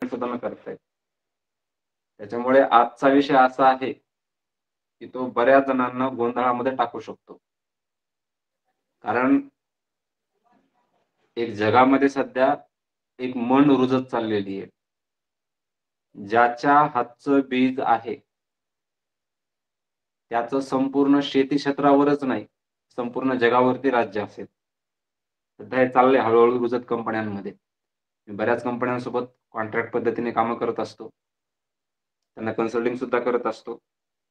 Comment सुद्धा न करताय. त्याच्यामुळे आजचा विषय असा आहे की तो बऱ्याच जणांना गोंधळामध्ये टाकू शकतो. कारण एक जगामध्ये सध्या एक मन रुजत चाललेली आहे. ज्याच्या हातचं बीज आहे त्याचं संपूर्ण शेती क्षेत्रावरच नाही, संपूर्ण जगावरती राज्य असेल. सध्या हे चाललंय हळूहळू रुजत कंपन्यांमध्ये. मी बऱ्याच कंपन्यांसोबत कॉन्ट्रॅक्ट पद्धतीने कामं करत असतो. त्यांना कन्सल्टिंग सुद्धा करत असतो.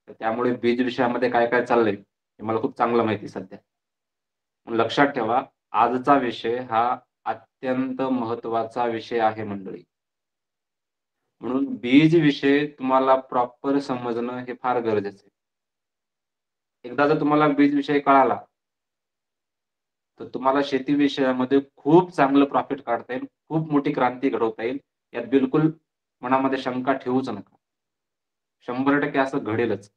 तर त्यामुळे बीज विषयामध्ये काय काय चाललंय हे मला खूप चांगलं माहिती सध्या. म्हणून लक्षात ठेवा, आजचा विषय हा अत्यंत महत्त्वाचा विषय आहे मंडळी. म्हणून बीज विषय तुम्हाला प्रॉपर समजणं हे फार गरजेचं आहे. एकदा जर तुम्हाला बीज विषय कळाला तर तुम्हाला शेती विषयामध्ये खूप चांगलं प्रॉफिट काढता येईल, खूप मोठी क्रांती घडवता येईल. यात बिलकुल मनामध्ये शंका ठेवूच नका. 100% असं घडेलच.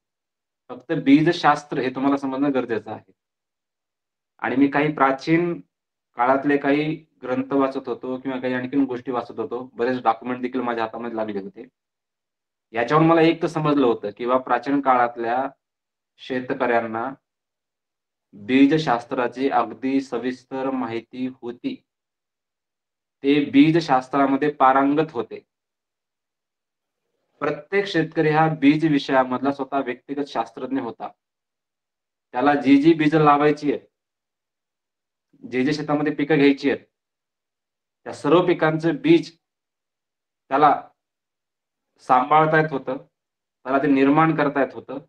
फक्त बीजशास्त्र हे तुम्हाला समजणं गरजेचं आहे. आणि मी काही प्राचीन काळातले काही ग्रंथ वाचत होतो किंवा काही आणखीन गोष्टी वाचत होतो. बरेच डॉक्युमेंट देखील माझ्या हातामध्ये लागले होते. याच्यावरून मला एक तर समजलं होतं किंवा प्राचीन काळातल्या शेतकऱ्यांना बीजशास्त्राची अगदी सविस्तर माहिती होती. ते बीजशास्त्रामध्ये पारंगत होते. प्रत्येक शेतकरी हा बीज विषयामधला स्वतः व्यक्तिगत शास्त्रज्ञ होता. त्याला जी बीज लावायची आहेत, जे शेतामध्ये पिकं घ्यायची आहेत, त्या सर्व पिकांचं बीज त्याला सांभाळता येत होतं. त्याला ते निर्माण करता येत होतं.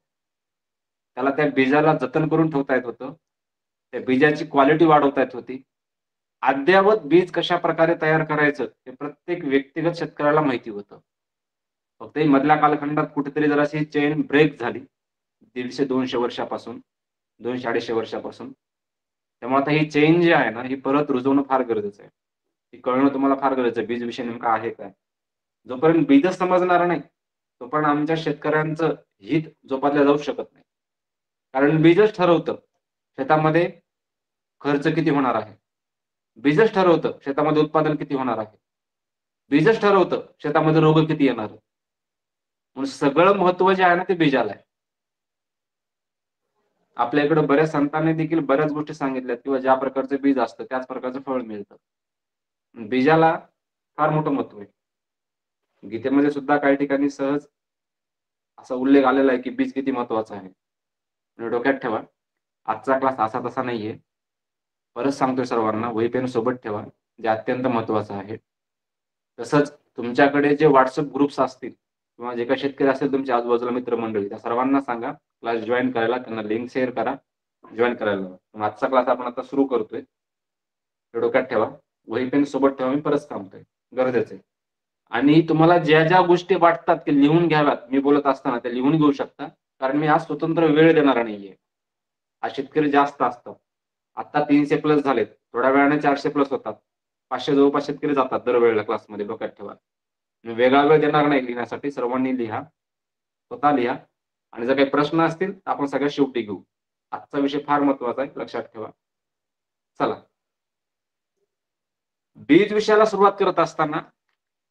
त्याला त्या बीजाला जतन करून ठेवता येत होतं. त्या बीजाची क्वालिटी वाढवता येत होती. अद्ययावत बीज कशा प्रकारे तयार करायचं हे प्रत्येक व्यक्तिगत शेतकऱ्याला माहिती होतं. फक्त मधल्या कालखंडात कुठेतरी जराशी चेन ब्रेक झाली 150-200 वर्षापासून, 200-250 वर्षापासून. त्यामुळे आता ही चेन जी आहे ना, ही परत रुजवणं फार गरजेचं आहे. ही कळणं तुम्हाला फार गरजेचं आहे. बीज विषय नेमका आहे काय? जोपर्यंत बीजच समजणार नाही, तोपर्यंत आमच्या शेतकऱ्यांचं हित जोपासलं जाऊ शकत नाही. कारण बीजच ठरवतं शेतामध्ये खर्च किती होणार आहे. बीजच ठरवतं शेतामध्ये उत्पादन किती होणार आहे. बीजच ठरवतं शेतामध्ये रोग किती येणार आहे. म्हणून सगळं महत्त्व जे आहे ना ते बीजाला आहे. आपल्या इकडे बऱ्याच संतांनी देखील बऱ्याच गोष्टी सांगितल्यात किंवा ज्या प्रकारचं बीज असतं त्याच प्रकारचं फळ मिळतं. बीजाला फार मोठं महत्त्व आहे. गीतेमध्ये सुद्धा काही ठिकाणी सहज असा उल्लेख आलेला आहे की बीज किती महत्त्वाचं आहे. आणि डोक्यात ठेवा, आजचा क्लास असा तसा नाहीये. परत सांगतोय सर्वांना, वही पेन सोबत ठेवा, जे अत्यंत महत्त्वाचं आहे. तसंच तुमच्याकडे जे व्हॉट्सअप ग्रुप्स असतील किंवा जे काही शेतकरी असेल तुमच्या आजूबाजूला मित्रमंडळी, त्या सर्वांना सांगा क्लास जॉईन करायला. त्यांना लिंक शेअर करा, जॉईन करायला लावा. आजचा क्लास आपण आता सुरू करतोय. हे डोक्यात ठेवा, वही पेन सोबत ठेवा. मी परत सांगतोय, गरजेचं आहे. आणि तुम्हाला ज्या ज्या गोष्टी वाटतात की लिहून घ्याव्यात, मी बोलत असताना त्या लिहून घेऊ शकता. कारण मी आज स्वतंत्र वेळ देणार नाहीये. आज शेतकरी जास्त असतात. आता 300+ झालेत, थोड्या वेळाने 400+ होतात. 500 जवळपास शेतकरी जातात दरवेळेला क्लासमध्ये. डोक्यात ठेवा, मी वेगळा वेळ देणार नाही लिहिण्यासाठी. सर्वांनी लिहा, स्वतः लिहा. आणि जर काही प्रश्न असतील तर आपण सगळ्यात शेवटी घेऊ. आजचा विषय फार महत्त्वाचा आहे, लक्षात ठेवा. चला, बीज विषयाला सुरुवात करत असताना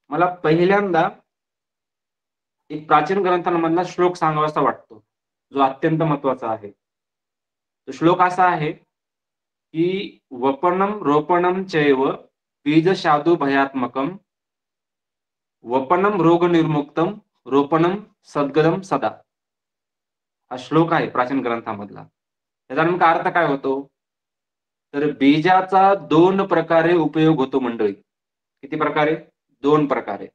मला पहिल्यांदा एक प्राचीन ग्रंथांमधला श्लोक सांगावासा वाटतो, जो अत्यंत महत्त्वाचा आहे. तो श्लोक असा आहे की वपनम रोपणम चैव बीज शादू भयात्मकम वपनम रोग निर्मुक्तम रोपणम सद्गदम सदा. हा श्लोक आहे प्राचीन ग्रंथामधला. त्याचा नेमका अर्थ काय होतो? तर बीजाचा 2 प्रकारे उपयोग होतो मंडळी. किती प्रकारे? 2 प्रकारे.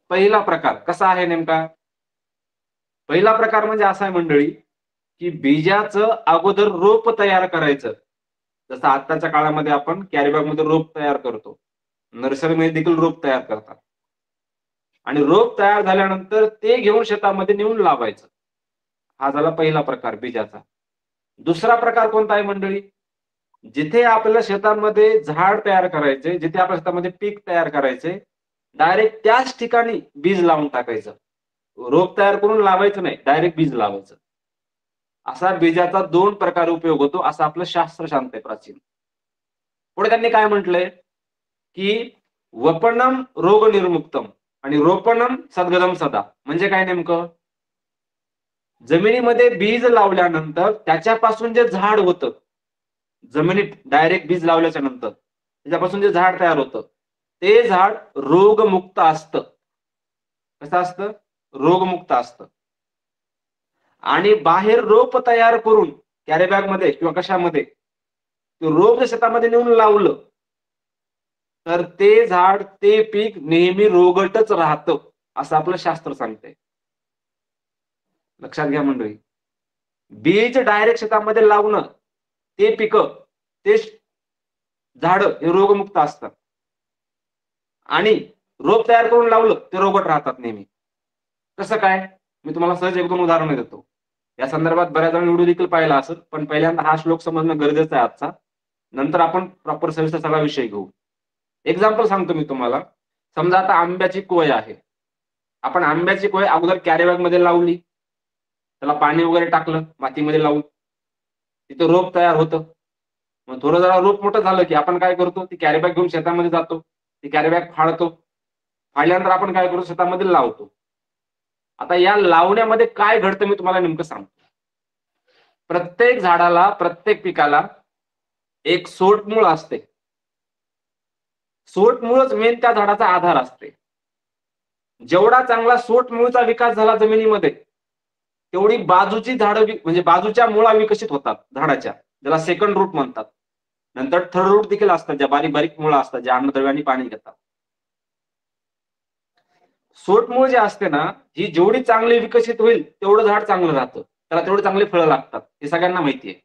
पहिला प्रकार कसा आहे नेमका? पहिला प्रकार म्हणजे असा आहे मंडळी की बीजाचं अगोदर रोप तयार करायचं. जसं आताच्या काळामध्ये आपण कॅरीबॅगमध्ये रोप तयार करतो, नर्सरीमध्ये देखील रोप तयार करतात. आणि रोप तयार झाल्यानंतर ते घेऊन शेतामध्ये नेऊन लावायचं. हा झाला पहिला प्रकार बीजाचा. दुसरा प्रकार कोणता आहे मंडळी? जिथे आपल्याला शेतामध्ये झाड तयार करायचे, जिथे आपल्या शेतामध्ये पीक तयार करायचे, डायरेक्ट त्याच ठिकाणी बीज लावून टाकायचं. रोप तयार करून लावायचं नाही, डायरेक्ट बीज लावायचं. असा बीजाचा 2 प्रकारे उपयोग होतो, असं आपलं शास्त्र सांगतंय प्राचीन. पुढे त्यांनी काय म्हटलंय की वपनम रोग निर्मुक्तम. आणि रोपणम सद्गदम सदा म्हणजे काय नेमकं? जमिनीमध्ये बीज लावल्यानंतर त्याच्यापासून जे झाड होतं, जमिनीत डायरेक्ट बीज लावल्याच्या नंतर त्याच्यापासून जे झाड तयार होतं ते झाड रोगमुक्त असतं. कसं असतं? रोगमुक्त असतं. आणि बाहेर रोप तयार करून कॅरीबॅग मध्ये किंवा कशामध्ये रोप जर शेतामध्ये नेऊन लावलं तर ते झाड, ते पीक नेहमी रोगटच राहतं, असं आपलं शास्त्र सांगतंय. लक्षात घ्या मंडळी. बीज डायरेक्ट शेतामध्ये लावणं, ते पिकं, ते झाडं हे रोगमुक्त असतात. आणि रोप तयार करून लावलं ते रोगट राहतात नेहमी. कसं काय? मी तुम्हाला सहज 1-2 उदाहरणं देतो. या संदर्भात बऱ्याच जणांनी व्हिडिओ देखील पाहिला असेल, पण पहिल्यांदा हा श्लोक समजणं गरजेचं आहे आजचा. नंतर आपण प्रॉपर सविस्तर सगळा विषय घेऊ. एक्झाम्पल सांगतो मी तुम्हाला. समजा आता आंब्याची कोय आहे. आपण आंब्याची कोय अगोदर कॅरीबॅग मध्ये लावली, त्याला पाणी वगैरे टाकलं मातीमध्ये लावून, तिथं रोप तयार होतं. मग थोडं जरा रोप मोठं झालं की आपण काय करतो, ती कॅरीबॅग घेऊन शेतामध्ये जातो, ती कॅरीबॅग फाडतो. फाडल्यानंतर आपण काय करतो, शेतामध्ये लावतो. आता या लावण्यामध्ये काय घडतं मी तुम्हाला नेमकं सांगतो. प्रत्येक झाडाला, प्रत्येक पिकाला एक सोटमूळ असते. सोटमूळच मेन त्या झाडाचा आधार असते. जेवढा चांगला सोटमूळचा विकास झाला जमिनीमध्ये, तेवढी बाजूची झाडं म्हणजे बाजूच्या मुळा विकसित होतात झाडाच्या, ज्याला सेकंड रूट म्हणतात. नंतर थर्ड रूट देखील असतात, ज्या बारीक बारीक मुळा असतात, ज्या अन्नद्रव्याने पाणी घेतात. सोटमूळ जे असते ना, ही जेवढी चांगली विकसित होईल तेवढं झाड चांगलं राहतं, त्याला तेवढे चांगले फळं लागतात, हे सगळ्यांना माहिती आहे.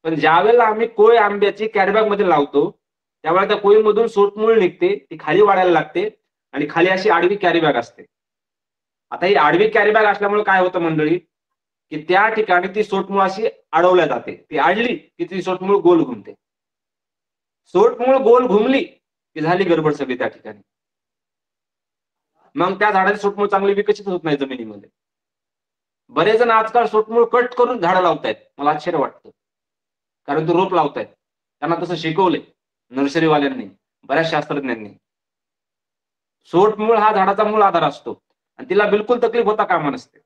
पण ज्या वेळेला आम्ही कोय आंब्याची कॅरीबॅग मध्ये लावतो त्यावेळेला त्या कोयीमधून सोटमूळ निघते, ती खाली वाढायला लागते आणि खाली अशी आडवी कॅरीबॅग असते. आता ही आडवी कॅरीबॅग असल्यामुळे काय होतं मंडळी, की त्या ठिकाणी ती सोटमूळ अशी अडवल्या जाते. ती अडली की ती सोटमूळ गोल घुमते. सोटमूळ गोल घुमली की झाली गडबड सगळी त्या ठिकाणी. मग त्या झाडाची सोटमूळ चांगली विकसित होत नाही जमिनीमध्ये. बरेच जण आजकाल सोटमूळ कट करून झाडं लावतायत. मला आश्चर्य वाटतं. कारण ते रोप लावतायत. त्यांना तसं शिकवलंय नर्सरीवाल्यांनी, बऱ्याच शास्त्रज्ञांनी. सोटमूळ हा झाडाचा मूळ आधार असतो आणि तिला बिलकुल तकलीफ होता कामा नसते.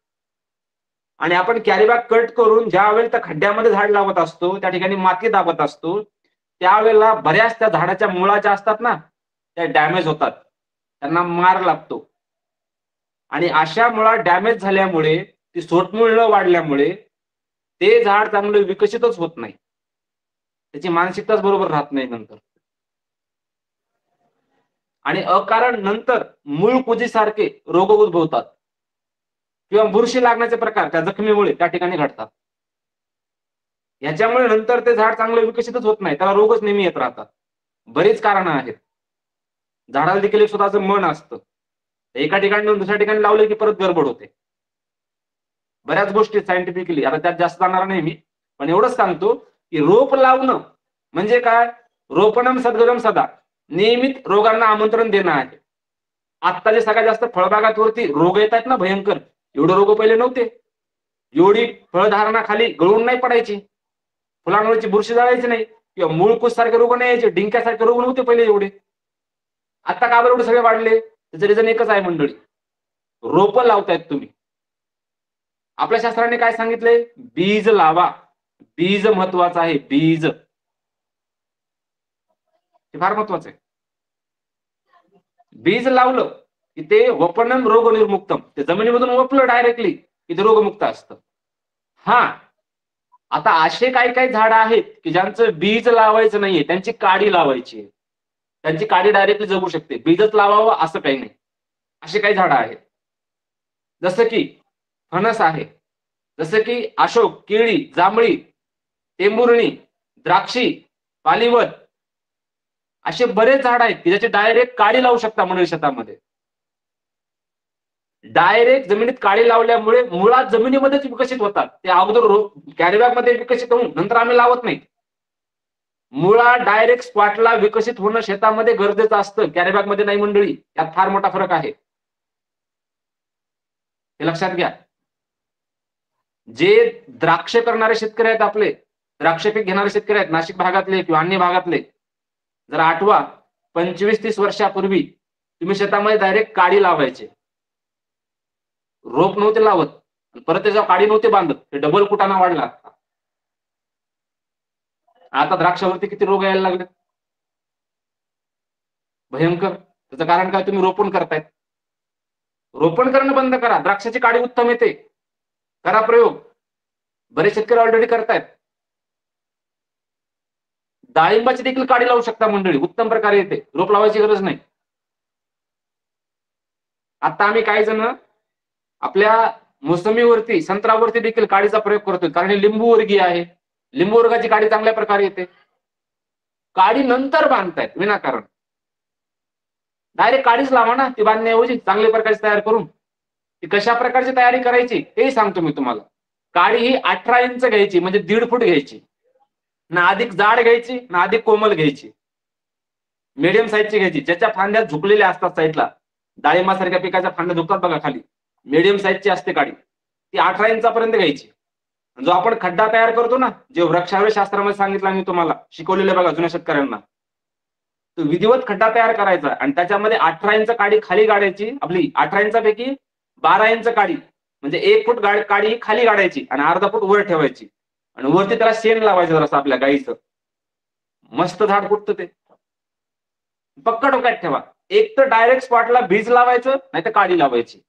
आणि आपण कॅरीबॅग कट करून ज्यावेळी त्या खड्ड्यामध्ये झाड लावत असतो, त्या ठिकाणी माती दाबत असतो, त्यावेळेला बऱ्याच त्या झाडाच्या मुळाच्या असतात ना, त्या डॅमेज होतात. त्यांना मार लागतो. आणि अशा मुळा डॅमेज झाल्यामुळे, ती सोटमूळ न वाढल्यामुळे ते झाड चांगलं विकसितच होत नाही. त्याची मानसिकताच बरोबर राहत नाही नंतर. आणि अकारण नंतर मूळ कुजीसारखे रोग उद्भवतात किंवा बुरशी लागण्याचे प्रकार त्या जखमीमुळे त्या ठिकाणी घडतात. याच्यामुळे नंतर ते झाड चांगलं विकसितच होत नाही, त्याला रोगच नेहमी येत राहतात. बरीच कारणं आहेत. झाडाला देखील एक स्वतःचं मन असतं. एका ठिकाणी दुसऱ्या ठिकाणी लावले की परत गडबड होते. बऱ्याच गोष्टी सायंटिफिकली, आता त्यात जास्त जाणार नाही मी, पण एवढंच सांगतो की रोप लावणं म्हणजे काय? रोपणम सद्गदम सदा, नियमित रोगांना आमंत्रण देणं आहे. आत्ता जे सगळ्यात जास्त फळबागांवरती रोग येत आहेत ना भयंकर, एवढे रोग पहिले नव्हते. एवढी फळधारणा खाली गळून नाही पडायची, फुलांवरची बुरशी जाळायची नाही किंवा मूळकुस सारखे रोग नाही यायचे, डिंक्यासारखे रोग नव्हते पहिले एवढे. आता का बरं एवढे सगळे वाढले? त्याचं रिझन एकच आहे मंडळी, रोपं लावतायत तुम्ही. आपल्या शास्त्राने काय सांगितलंय? बीज लावा. बीज महत्वाचं आहे, बीज. हे फार महत्वाचं आहे. बीज लावलं की ते वपनम रोग निर्मुक्तम, ते जमिनीमधून वपलं डायरेक्टली की ते रोगमुक्त असतं. हा, आता असे काही काही झाडं आहेत की ज्यांचं बीज लावायचं नाहीये, त्यांची काडी लावायची आहे. त्यांची काडी डायरेक्टली जगू शकते, बीजच लावावं असं काही नाही. अशी काही झाडं आहेत. जसं की फणस आहे, जसं की अशोक, केळी, जांभळी, टेंभुर्णी, द्राक्षी, पालिवत, असे बरेच झाड आहेत की ज्याची डायरेक्ट काडी लावू शकता मंडळी शेतामध्ये. डायरेक्ट जमिनीत काडी लावल्यामुळे मुळात जमिनीमध्येच विकसित होतात. ते अगोदर कॅरीबॅग मध्ये विकसित होऊन नंतर आम्ही लावत नाही. मुळा डायरेक्ट स्पॉटला विकसित होणं शेतामध्ये गरजेचं असतं, कॅरीबॅग मध्ये नाही मंडळी. यात फार मोठा फरक आहे, हे लक्षात घ्या. जे द्राक्ष करणारे शेतकरी आहेत, आपले द्राक्ष पीक घेणारे शेतकरी आहेत नाशिक भागातले किंवा अन्य भागातले, जर आठवा 25-30 वर्षापूर्वी तुम्ही शेतामध्ये डायरेक्ट काडी लावायचे, रोप नव्हते लावत, परत त्याच्यावर काडी नव्हते बांधत, ते डबल कुटाणा वाढला. आता द्राक्षावरती किती रोग यायला लागले, भयंकर. त्याचं कारण काय, तुम्ही रोपण करतायत. रोपण करणं बंद करा, द्राक्षाची काडी उत्तम येते, करा प्रयोग. बरेच शेतकरी ऑलरेडी करतायत. डाळिंबाची देखील काडी लावू शकता मंडळी, उत्तम प्रकारे येते, रोप लावायची गरज नाही. आता आम्ही काही जण आपल्या मोसंबीवरती, संत्र्यावरती देखील काडीचा प्रयोग करतोय, कारण हे लिंबू वर्गीय आहे. लिंबू वर्गाची काडी चांगल्या प्रकारे येते. काडी नंतर बांधतायत विनाकारण. डायरेक्ट काडीच लावा ना, ती बांधण्याऐवजी चांगल्या प्रकारची तयार करून. ती कशा प्रकारची तयारी करायची तेही सांगतो मी तुम्हाला. काडी ही 18 इंच घ्यायची, म्हणजे 1.5 फूट घ्यायची. ना अधिक जाड घ्यायची ना अधिक कोमल घ्यायची, मीडियम साईजची घ्यायची, ज्याच्या फांद्या झुकलेल्या असतात साईडला. डाळिंबासारख्या पिकाच्या फांद्या झुकतात बघा खाली, मीडियम साईजची असते काडी, ती 18 इंचापर्यंत घ्यायची. जो आपण खड्डा तयार करतो ना, जे वृक्षारोहण शास्त्रामध्ये सांगितलं मी तुम्हाला, शिकवलेलं बघा जुन्या शेतकऱ्यांना, तो विधिवत खड्डा तयार करायचा आणि त्याच्यामध्ये 18 इंच काडी खाली गाडायची. आपली 18 इंचापैकी 12 इंच काडी, म्हणजे 1 फूट काडी खाली गाडायची आणि अर्धा फूट वर ठेवायची, आणि वरती त्याला शेण लावायचं जरासं आपल्या गाईचं. मस्त झाड फुटतं ते. पक्का डोक्यात ठेवा, एक तर डायरेक्ट स्पॉटला बीज लावायचं, नाही तर काडी लावायची.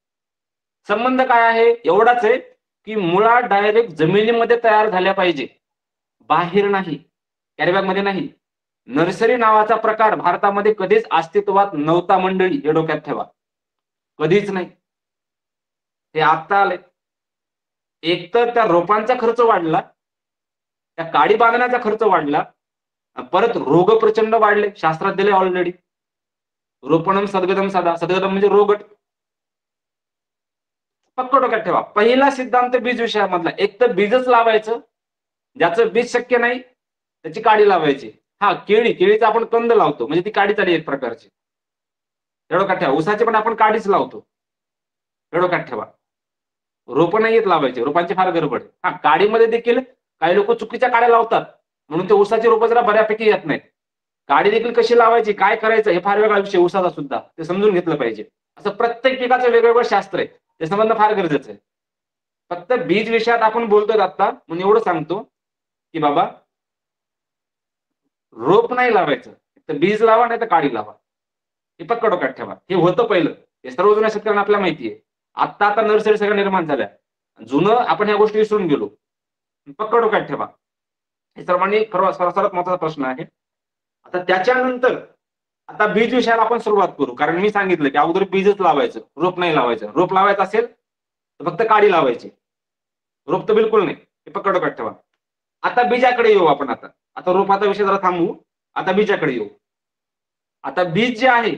संबंध काय आहे, एवढाच आहे की मुळा डायरेक्ट जमिनीमध्ये तयार झाल्या पाहिजे, बाहेर नाही, कॅरीबॅग मध्ये नाही. नर्सरी नावाचा प्रकार भारतामध्ये कधीच अस्तित्वात नव्हता मंडळी, हे डोक्यात ठेवा, कधीच नाही. हे आता आले. एक तर त्या रोपांचा खर्च वाढला, त्या काडी बांधण्याचा खर्च वाढला, परत रोग प्रचंड वाढले. शास्त्रात दिले ऑलरेडी, रोपणम सद्गतम साधा, सद्गतम म्हणजे रोगट. पक्क डोक्यात ठेवा, पहिला सिद्धांत बीज विषयामधला, एक तर बीजच लावायचं, ज्याचं बीज शक्य नाही त्याची काडी लावायची. हा, केळीचा आपण कंद लावतो, म्हणजे ती काडी चाली एक प्रकारची, डोक्यात ठेवा. उसाची पण आपण काडीच लावतो, डोक्यात ठेवा. रोप नाही येत लावायचे, रोपांची फार गडबड. हा, काडीमध्ये देखील काही लोक चुकीच्या काड्या लावतात, म्हणून ते उसाची रोपं जरा बऱ्यापैकी येत नाहीत. काडी देखील कशी लावायची, काय करायचं, हे फार वेगळा विषय उसाचा सुद्धा, ते समजून घेतलं पाहिजे. असं प्रत्येक पिकाचं वेगवेगळं शास्त्र आहे, ते समजणं फार गरजेचं आहे. फक्त बीज विषयात आपण बोलतोय आता, म्हणून एवढं सांगतो की बाबा रोप नाही लावायचं, तर बीज लावा नाही तर काडी लावा, हे पक्क डोक्यात ठेवा. हे होतं पहिलं, हे सर्व जुन्या शेतकऱ्यांना आपल्याला माहिती आहे. आता नर्सरी सगळ्या निर्माण झाल्या, जुनं आपण ह्या गोष्टी विसरून गेलो, पक्क डोक्यात ठेवा. हे सर्वांनी सर्वात महत्वाचा प्रश्न आहे. आता त्याच्यानंतर आता बीज विषयाला आपण सुरुवात करू, कारण मी सांगितलं की अगोदर बीजच लावायचं, रोप नाही लावायचं. रोप लावायचं असेल तर फक्त काडी लावायची, रोप तर बिलकुल नाही, हे पक्क डोक्यात ठेवा. आता बीजाकडे येऊ आपण. आता रोपाचा विषय जरा थांबवू, आता बीजाकडे येऊ. आता बीज जे आहे,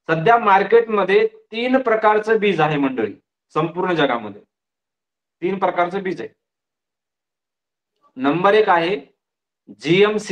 सध्या मार्केटमध्ये 3 प्रकारचं बीज आहे मंडळी, संपूर्ण जगामध्ये 3 प्रकारचं बीज आहे. नंबर 1 आहे जीएमसी.